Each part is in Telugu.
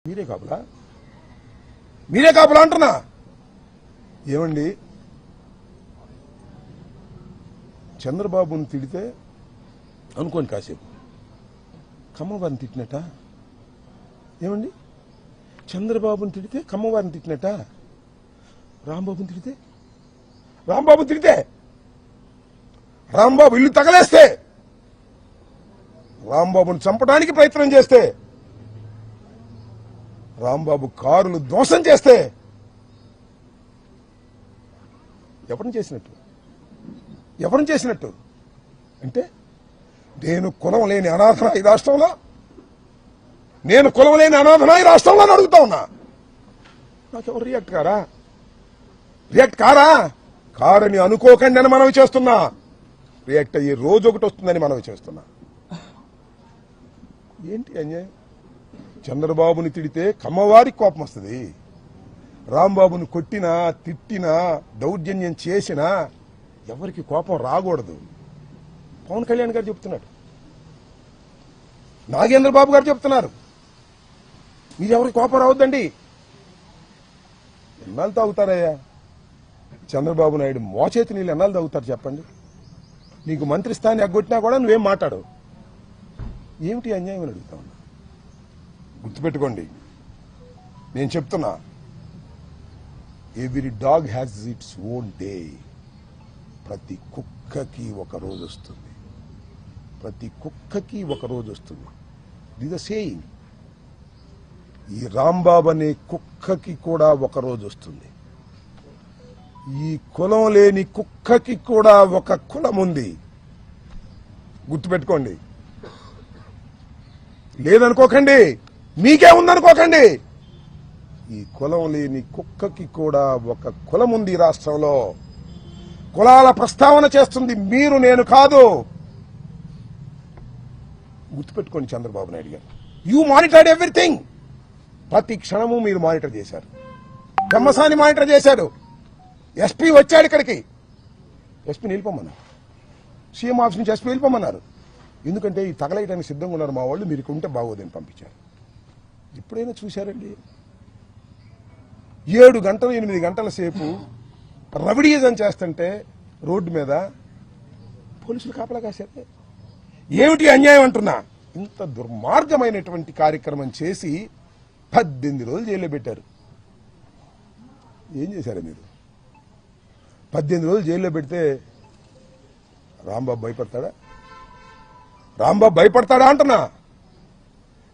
మీరే కాపులా అంటున్నా. ఏమండి, చంద్రబాబుని తిడితే అనుకోని కాసేపు కమ్మవారిని తిట్టినట్ట. ఏమండి, చంద్రబాబుని తిడితే కమ్మవారిని తిట్టినట్ట. రాంబాబుని తిడితే రాంబాబు ఇల్లు తగలేస్తే, రాంబాబుని చంపడానికి ప్రయత్నం చేస్తే, రాంబాబు కారులు ధ్వంసం చేస్తే ఎవరిని చేసినట్టు అంటే నేను కులం లేని అనాథనా ఈ రాష్ట్రంలో? నేను కులం లేని అనాథనా ఈ రాష్ట్రంలో అని అడుగుతా ఉన్నా. నాకెవరు రియాక్ట్ కారా? కారని అనుకోకండి అని మనవి చేస్తున్నా. రియాక్ట్ అయ్యే రోజు ఒకటి వస్తుందని మనవి చేస్తున్నా. ఏంటి అన్యాయం? చంద్రబాబుని తిడితే కమ్మవారికి కోపం వస్తుంది. రాంబాబుని కొట్టినా తిట్టినా దౌర్జన్యం చేసినా ఎవరికి కోపం రాకూడదు. పవన్ కళ్యాణ్ గారు చెప్తున్నాడు, నాగేంద్ర బాబు గారు చెప్తున్నారు, మీరెవరికి కోపం రావద్దండి. ఎన్నాళ్ళు తాగుతారయ్యా చంద్రబాబు నాయుడు మోచేతి నీళ్ళు? ఎన్నాళ్ళు తాగుతారు చెప్పండి? నీకు మంత్రి స్థానం ఎగ్గొట్టినా కూడా నువ్వేం మాట్లాడు. ఏమిటి అన్యాయం అని అడుగుతా ఉన్నా. గుర్తుపెట్టుకోండి, నేను చెప్తున్నా, every dog has its own day. ప్రతి కుక్కకి ఒక రోజు వస్తుంది. This the saying. ఈ రాంబాబు అనే కుక్కకి కూడా ఒక రోజు వస్తుంది. ఈ కులం లేని కుక్కకి కూడా ఒక కులం ఉంది. గుర్తుపెట్టుకోండి. లేదనుకోకండి, మీకే ఉందనుకోకండి. ఈ కులం లేని కుక్కకి కూడా ఒక కులం ఉంది ఈ రాష్ట్రంలో. కులాల ప్రస్తావన చేస్తుంది మీరు, నేను కాదు. గుర్తుపెట్టుకోండి చంద్రబాబు నాయుడు గారు. You monitored everything. ప్రతి క్షణము మీరు మానిటర్ చేశారు. పెమ్మసాని మానిటర్ చేశాడు. ఎస్పీ వచ్చాడు ఇక్కడికి, ఎస్పీ నిలిపోమన్నారు. సీఎం ఆఫీస్ నుంచి ఎస్పీ వెళ్ళిపోమన్నారు. ఎందుకంటే ఈ తగలేయడానికి సిద్ధంగా ఉన్నారు మా వాళ్ళు, మీరు ఉంటే బాగోదని పంపించారు. ఎప్పుడైనా చూశారండి 7 గంటలు 8 గంటల సేపు రవిడీజం చేస్తుంటే రోడ్డు మీద పోలీసులు కాపలా కాశారు? ఏమిటి అన్యాయం అంటున్నా. ఇంత దుర్మార్గమైనటువంటి కార్యక్రమం చేసి 18 రోజులు జైల్లో పెట్టారు. ఏం చేశారు మీరు? 18 రోజులు జైల్లో పెడితే రాంబాబు భయపడతాడా అంటున్నా.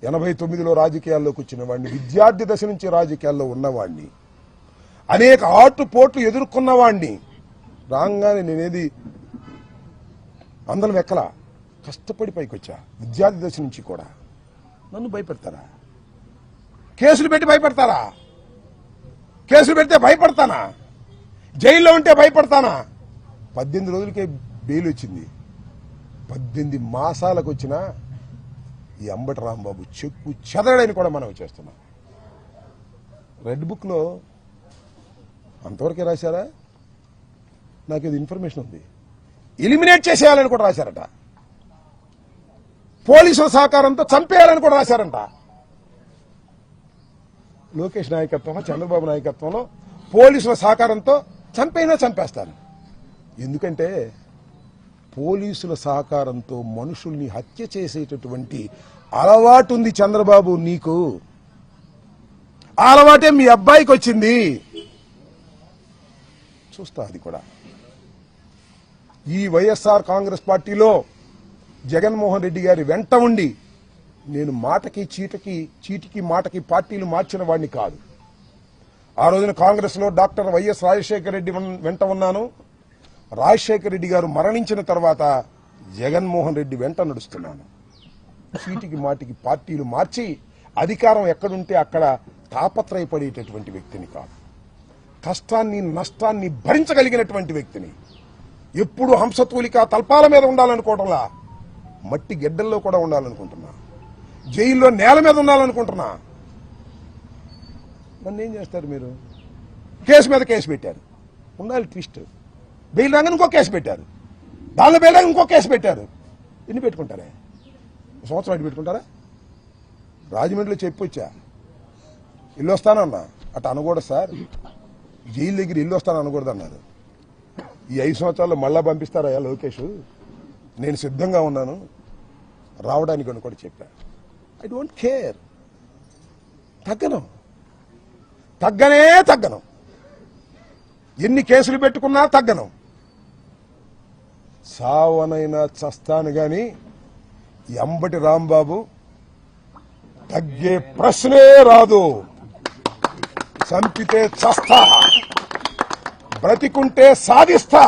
89లో రాజకీయాల్లోకి వచ్చిన వాడిని, విద్యార్థి దశ నుంచి రాజకీయాల్లో ఉన్నవాడిని, అనేక ఆటుపోట్లు ఎదుర్కొన్నవాడిని. రాగానే నేనేది అందరం ఎక్కలా, కష్టపడి పైకి వచ్చా. విద్యార్థి దశ నుంచి కూడా నన్ను భయపెడతారా? కేసులు పెట్టి భయపెడతారా? కేసులు పెడితే భయపడతానా? జైల్లో ఉంటే భయపడతానా? 18 రోజులకే బెయిల్ వచ్చింది. 18 మాసాలకు వచ్చినా ఈ అంబటి రాంబాబు చెక్కు చెదరడని కూడా మనం చేస్తున్నాం. రెడ్ బుక్ లో అంతవరకే రాశారా? నాకు ఇది ఇన్ఫర్మేషన్ ఉంది. ఎలిమినేట్ చేసేయాలని కూడా రాశారట. పోలీసుల సహకారంతో చంపేయాలని కూడా రాశారంట. లోకేష్ నాయకత్వంలో, చంద్రబాబు నాయకత్వంలో పోలీసుల సహకారంతో చంపేస్తారు. ఎందుకంటే పోలీసుల సహకారంతో మనుషుల్ని హత్య చేసేటటువంటి అలవాటు ఉంది చంద్రబాబు నీకు. ఆ అలవాటే మీ అబ్బాయికి వచ్చింది. చూస్తా అది కూడా. ఈ వైఎస్ఆర్ కాంగ్రెస్ పార్టీలో జగన్మోహన్ రెడ్డి గారి వెంట ఉండి నేను చీటికి మాటకి పార్టీలు మార్చిన వాడిని కాదు. ఆ రోజున కాంగ్రెస్ లో డాక్టర్ వైఎస్ రాజశేఖర రెడ్డి వెంట ఉన్నాను. రాజశేఖర రెడ్డి గారు మరణించిన తర్వాత జగన్మోహన్ రెడ్డి వెంట నడుస్తున్నాను. చీటికి మాటికి పార్టీలు మార్చి అధికారం ఎక్కడుంటే అక్కడ తాపత్రయపడేటటువంటి వ్యక్తిని కాదు. కష్టాన్ని నష్టాన్ని భరించగలిగినటువంటి వ్యక్తిని. ఎప్పుడు హంసతూలిక తల్పాల మీద ఉండాలనుకోవటంలా మట్టి గెడ్డల్లో కూడా ఉండాలనుకుంటున్నా. జైల్లో నేల మీద ఉండాలనుకుంటున్నా. నన్ను ఏం చేస్తారు మీరు? కేసు మీద కేసు పెట్టారు. ఉండాలి ట్విస్ట్. బెయిల్ రాగానే ఇంకో కేసు పెట్టారు. దానిలో బెయిల్ రాగా ఇంకో కేసు పెట్టారు. ఎన్ని పెట్టుకుంటారే? సంవత్సరం అటు పెట్టుకుంటారా? రాజమండ్రిలో చెప్పొచ్చా, ఇల్లు వస్తానన్నా అటు అనకూడదు సార్, జైలు దగ్గర ఇల్లు వస్తాను అనకూడదు అన్నారు. ఈ 5 సంవత్సరాల్లో మళ్ళా పంపిస్తారయ్యా లోకేష్, నేను సిద్ధంగా ఉన్నాను రావడానికి అని కూడా చెప్పా. ఐ డోంట్ కేర్, తగ్గను. ఎన్ని కేసులు పెట్టుకున్నా తగ్గను. సావనైనా చస్తాను గాని ఎంబటి రాంబాబు తగ్గే ప్రశ్నే రాదు. చంపితే చస్తా, బ్రతికుంటే సాధిస్తా,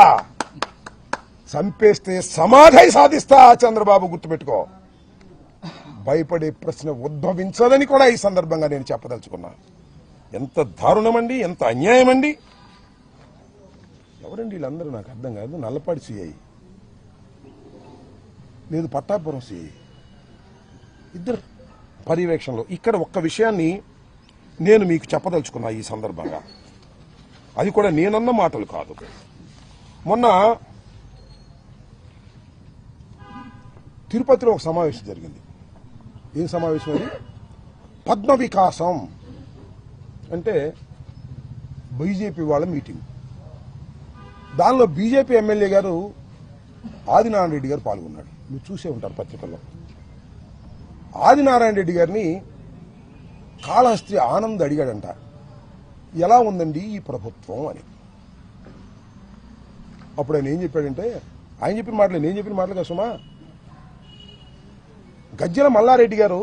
చంపేస్తే సమాధి సాధిస్తా. చంద్రబాబు గుర్తుపెట్టుకో. భయపడే ప్రశ్న ఉద్భవించదని కూడా ఈ సందర్భంగా నేను చెప్పదలుచుకున్నా. ఎంత దారుణమండి, ఎంత అన్యాయమండి. ఎవరండి వీళ్ళందరూ నాకు అర్థం కాదు. నల్లపాడి సిఐ లేదు, పట్టాపురం సిఐ, ఇద్దరు పర్యవేక్షణలో. ఇక్కడ ఒక్క విషయాన్ని నేను మీకు చెప్పదలుచుకున్నా ఈ సందర్భంగా. అది కూడా నేనన్న మాటలు కాదు. మొన్న తిరుపతిలో ఒక సమావేశం జరిగింది. ఏం సమావేశం అది? పద్మ వికాసం అంటే బీజేపీ వాళ్ళ మీటింగ్. దానిలో బీజేపీ ఎమ్మెల్యే గారు ఆదినారాయణ రెడ్డి గారు పాల్గొన్నాడు. మీరు చూసే ఉంటారు పత్రికల్లో. ఆదినారాయణ రెడ్డి గారిని కాళహస్తి ఆనంద్ అడిగాడంట, ఎలా ఉందండి ఈ ప్రభుత్వం అని. అప్పుడు ఆయన ఏం చెప్పాడంటే, ఆయన చెప్పిన మాటలే నేను చెప్పిన మాటలు కదా సుమా. గజ్జల మల్లారెడ్డి గారు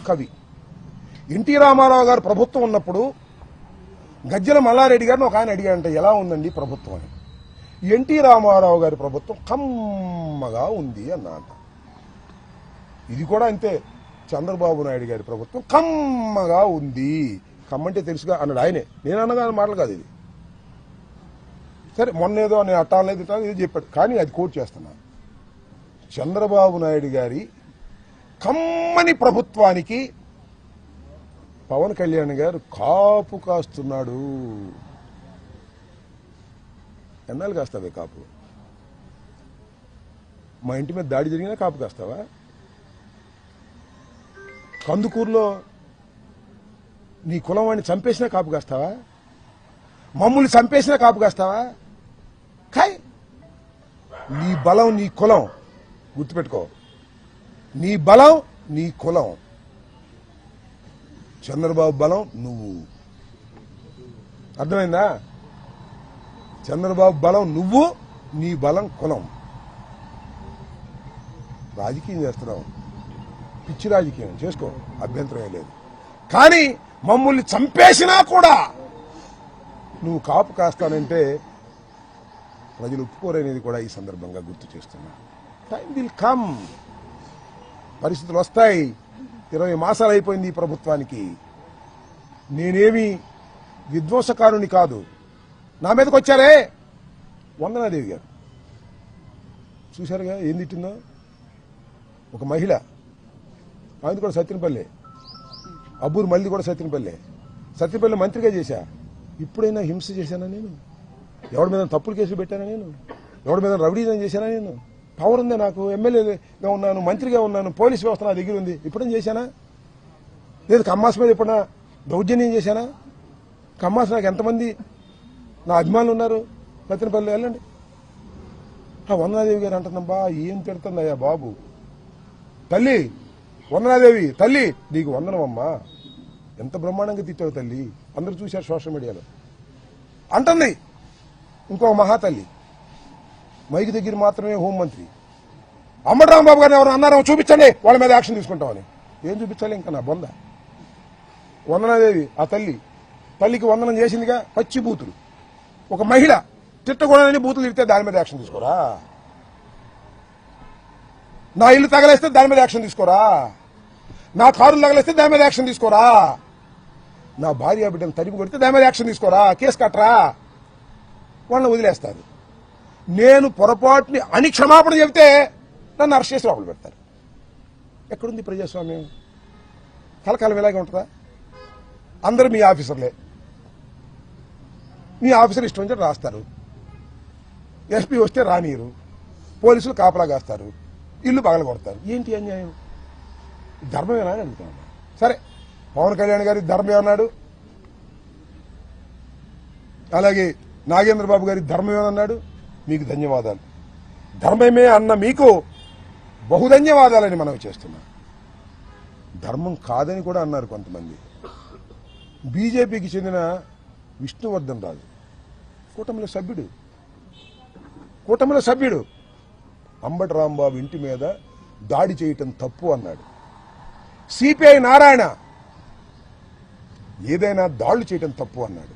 కవి, ఎన్టీ రామారావు గారు ప్రభుత్వం ఉన్నప్పుడు గజ్జల మల్లారెడ్డి గారిని ఒక ఆయన అడిగాడంట, ఎలా ఉందండి ప్రభుత్వం అని. ఎన్టీ రామారావు గారి ప్రభుత్వం కమ్మగా ఉంది అన్నంట. ఇది కూడా అంతే, చంద్రబాబు నాయుడు గారి ప్రభుత్వం కమ్మగా ఉంది. కమ్మంటే తెలుసుగా అన్నాడు ఆయనే, నేను అన్నగా మాటలు కాదు ఇది. సరే మొన్నేదో నేను అట్టాలేదు ఇది చెప్పాడు, కానీ అది కోట్ చేస్తున్నా. చంద్రబాబు నాయుడు గారి కమ్మని ప్రభుత్వానికి పవన్ కళ్యాణ్ గారు కాపు కాస్తున్నాడు. ఎన్నాళ్ళు కాస్తావే కాపు? మా ఇంటి మీద దాడి జరిగినా కాపు కాస్తావా? కందుకూరులో నీ కులం వాడిని చంపేసినా కాపు కాస్తావా? మమ్మల్ని చంపేసినా కాపు కాస్తావా? కాయ్, నీ బలం నీ కులం గుర్తుపెట్టుకో. నీ బలం నీ కులం. చంద్రబాబు బలం నువ్వు. అర్థమైందా? చంద్రబాబు బలం నువ్వు, నీ బలం కులం. రాజకీయం చేస్తున్నావు, పిచ్చి రాజకీయం చేసుకో, అభ్యంతరం లేదు. కానీ మమ్మల్ని చంపేసినా కూడా నువ్వు కాపు కాస్తానంటే ప్రజలు ఒప్పుకోరనేది కూడా ఈ సందర్భంగా గుర్తు చేస్తున్నా. టైం విల్ కమ్, పరిస్థితులు వస్తాయి. 20 మాసాలు అయిపోయింది ఈ ప్రభుత్వానికి. నేనేమి విధ్వంసకారుని కాదు. నా మీదకి వచ్చారే వందనాదేవి గారు, చూశారుగా ఏం తిట్టిందో. ఒక మహిళ, ఆయన కూడా సత్యనపల్లి, అబ్బూరు మళ్ళీ కూడా సత్యనపల్లి మంత్రిగా చేశా. ఇప్పుడైనా హింస చేశానా నేను? ఎవడి మీద తప్పుడు కేసులు పెట్టానా నేను? ఎవడి మీద రౌడీజం చేశానా నేను? పవర్ ఉంది నాకు, ఎమ్మెల్యేగా ఉన్నాను, మంత్రిగా ఉన్నాను, పోలీస్ వ్యవస్థ నా దగ్గర ఉంది. ఎప్పుడైనా చేశానా? లేదు కమ్మాస్ మీద ఎప్పుడన్నా దౌర్జన్యం చేశానా? కమ్మాస్ నాకు ఎంతమంది నా అభిమానులు ఉన్నారు. సత్యనపల్లి వెళ్ళండి. వందనాదేవి గారు అంటుందబ్బా, ఏం తిడుతుందయ్యా బాబు. తల్లి వందనాదేవి, తల్లి నీకు వందనమమ్మా, ఎంత బ్రహ్మాండంగా తిట్టావు తల్లి, అందరూ చూశారు సోషల్ మీడియాలో అంటుంది. ఇంకో మహాతల్లి, మైకి దగ్గర మాత్రమే హోంమంత్రి, అమ్మడి రాంబాబు గారిని ఎవరు అన్నారో చూపించండి, వాళ్ళ మీద యాక్షన్ తీసుకుంటామని. ఏం చూపించాలి ఇంకా నా బొంద. వందనాదేవి ఆ తల్లికి వందనం చేసిందిగా, పచ్చి బూతులు. ఒక మహిళ తిట్టకూడదని బూతులు తిడితే దాని మీద యాక్షన్ తీసుకోరా? నా ఇల్లు తగలేస్తే దాని మీద యాక్షన్ తీసుకోరా? నా కారులు తగలేస్తే దాని మీద యాక్షన్ తీసుకోరా? నా భార్య బిడ్డను తరిమి కొడితే దాని మీద యాక్షన్ తీసుకోరా? కేసు కట్టరా? వాళ్ళని వదిలేస్తారు. నేను పొరపాటుని అని క్షమాపణ చెబితే నన్ను అరెస్ట్ చేసి లోపల పెడతారు. ఎక్కడుంది ప్రజాస్వామ్యం? కలకాలం ఇలాగే ఉంటుందా? అందరూ మీ ఆఫీసర్లే, మీ ఆఫీసర్ ఇష్టం వచ్చి రాస్తారు. ఎస్పీ వస్తే రానీరు, పోలీసులు కాపలా కాస్తారు, ఇల్లు పగల కొడతారు. ఏంటి అన్యాయం? ధర్మమేనా అని అడుగుతాను. సరే పవన్ కళ్యాణ్ గారి ధర్మమే అన్నాడు, అలాగే నాగేంద్ర బాబు గారి ధర్మమే అన్నాడు. మీకు ధన్యవాదాలు. ధర్మమే అన్న మీకు బహుధన్యవాదాలని మనం చేస్తున్నాం. ధర్మం కాదని కూడా అన్నారు కొంతమంది. బీజేపీకి చెందిన విష్ణువర్ధన్ రాజు కూటమిలో సభ్యుడు అంబటి రాంబాబు ఇంటి మీద దాడి చేయటం తప్పు అన్నాడు. సిపిఐ నారాయణ ఏదైనా దాడులు చేయటం తప్పు అన్నాడు.